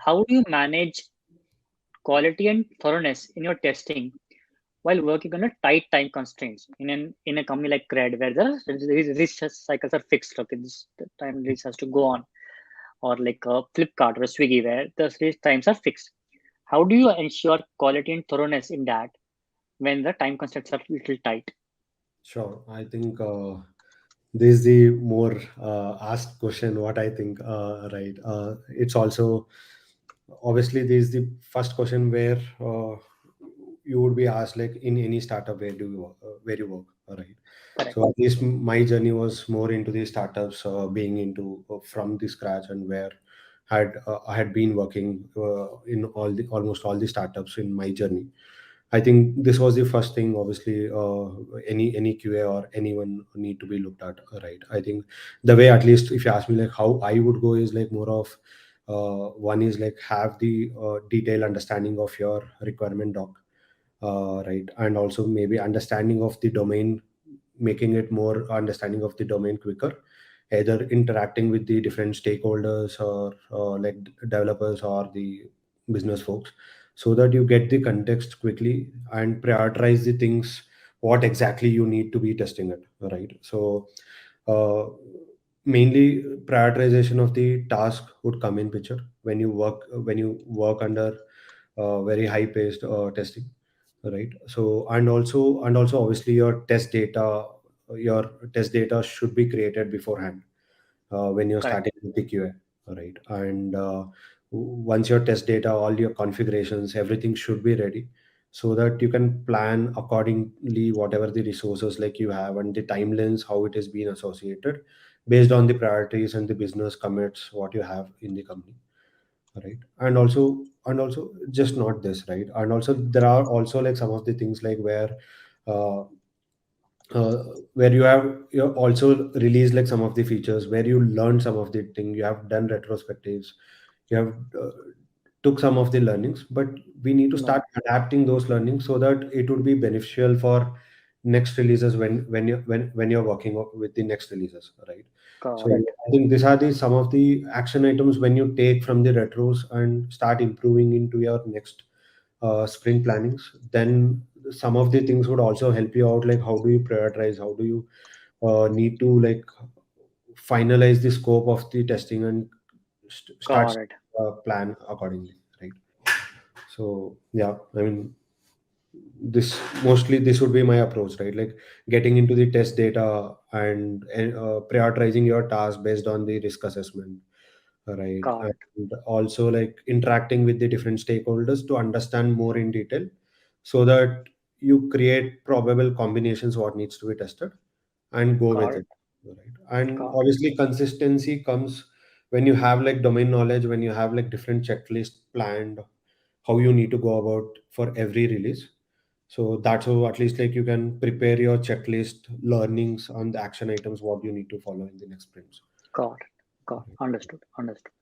how do you manage quality and thoroughness in your testing while working on a tight time constraints in a company like CRED, where the release cycles are fixed? Okay, this the time release has to go on, or like a Flipkart or a Swiggy, where the release times are fixed. How do you ensure quality and thoroughness in that when the time constraints are a little tight? Sure. I think this is the more asked question. What I think, right? It's also obviously this is the first question where you would be asked, like in any startup, where do you work, where you work, right? Correct. So at least my journey was more into the startups, being into from the scratch, and where I had been working in almost all the startups in my journey. I think this was the first thing. Obviously, any QA or anyone need to be looked at, right? I think the way, at least if you ask me, like how I would go is like more of one is like have the detailed understanding of your requirement doc, right, and also maybe understanding of the domain, making it more understanding of the domain quicker, either interacting with the different stakeholders or like developers or the business folks, so that you get the context quickly and prioritize the things what exactly you need to be testing it, right? So uh, mainly prioritization of the task would come in picture when you work under very high paced testing, right? So and also obviously your test data should be created beforehand when you're Correct. starting with the QA, right? And once your test data, all your configurations, everything should be ready, so that you can plan accordingly whatever the resources like you have and the timelines, how it is being associated based on the priorities and the business commits what you have in the company, right? And also just not this, right? And also there are also like some of the things like uh, uh, where you have also released like some of the features where you learned some of the thing, you have done retrospectives, you have took some of the learnings, but we need to No. start adapting those learnings so that it would be beneficial for next releases when you're working with the next releases, right? So Correct. I think these are the some of the action items when you take from the retros and start improving into your next sprint plannings. Then some of the things would also help you out, like how do you prioritize, how do you need to like finalize the scope of the testing and start Got it. plan accordingly, right? So yeah, I mean, this mostly this would be my approach, right? Like getting into the test data and prioritizing your task based on the risk assessment, right? Got it. And also like interacting with the different stakeholders to understand more in detail, so that you create probable combinations what needs to be tested and go Got with it. it, right? And Got it. obviously consistency comes when you have like domain knowledge, when you have like different checklist planned, how you need to go about for every release. So that's how at least like you can prepare your checklist learnings on the action items what you need to follow in the next sprints. Got it. Got Understood. Understood.